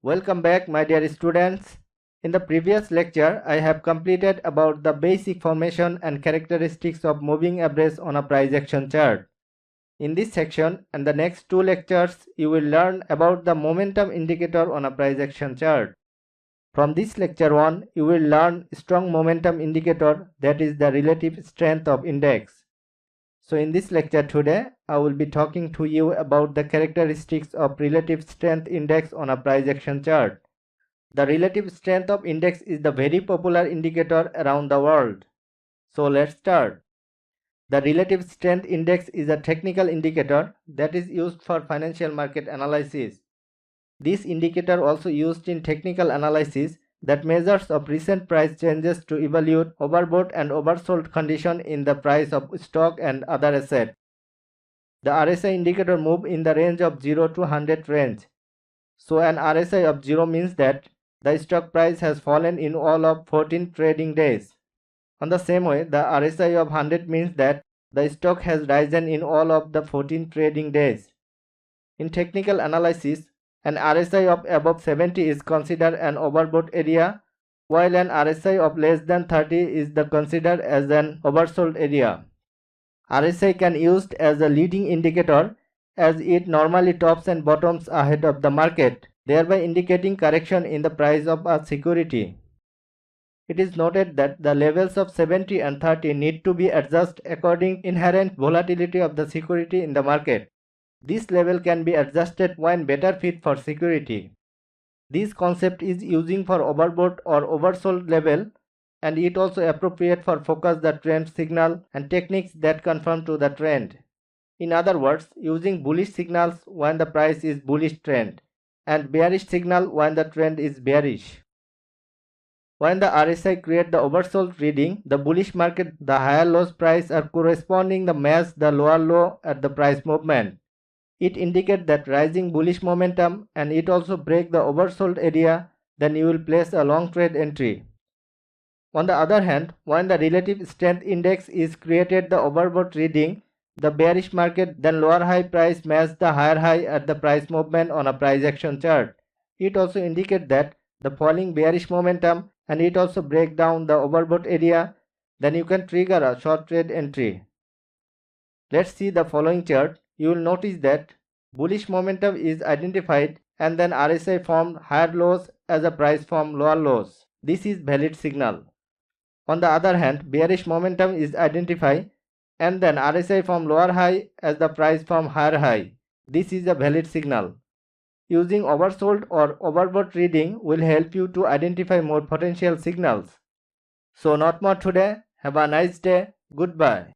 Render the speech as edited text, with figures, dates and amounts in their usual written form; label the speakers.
Speaker 1: Welcome back, my dear students. In the previous lecture, I have completed about the basic formation and characteristics of moving average on a price action chart. In this section and the next two lectures, you will learn about the momentum indicator on a price action chart. From this lecture on, you will learn strong momentum indicator, that is the relative strength of index. So in this lecture today, I will be talking to you about the characteristics of relative strength index on a price action chart. The relative strength of index is the very popular indicator around the world. So let's start. The relative strength index is a technical indicator that is used for financial market analysis. This indicator also used in technical analysis that measures of recent price changes to evaluate overbought and oversold condition in the price of stock and other assets. The RSI indicator moves in the range of 0 to 100 range. So an RSI of 0 means that the stock price has fallen in all of 14 trading days. On the same way, the RSI of 100 means that the stock has risen in all of the 14 trading days. In technical analysis, an RSI of above 70 is considered an overbought area, while an RSI of less than 30 is considered as an oversold area. RSI can used as a leading indicator as it normally tops and bottoms ahead of the market, thereby indicating correction in the price of a security. It is noted that the levels of 70 and 30 need to be adjusted according to inherent volatility of the security in the market. This level can be adjusted when better fit for security. This concept is using for overbought or oversold level, and it also appropriate for focus the trend signal and techniques that conform to the trend. In other words, using bullish signals when the price is bullish trend and bearish signal when the trend is bearish. When the RSI create the oversold reading, the bullish market, the higher lows price are corresponding the match the lower low at the price movement. It indicates that rising bullish momentum, and it also break the oversold area, then you will place a long trade entry. On the other hand, when the relative strength index is created the overbought reading, the bearish market, then lower high price match the higher high at the price movement on a price action chart. It also indicates that the falling bearish momentum, and it also break down the overbought area, then you can trigger a short trade entry. Let's see the following chart. You will notice that bullish momentum is identified, and then RSI formed higher lows as a price formed lower lows. This is valid signal. On the other hand, bearish momentum is identified, and then RSI formed lower high as the price formed higher high. This is a valid signal. Using oversold or overbought reading will help you to identify more potential signals. So not more today. Have a nice day. Goodbye.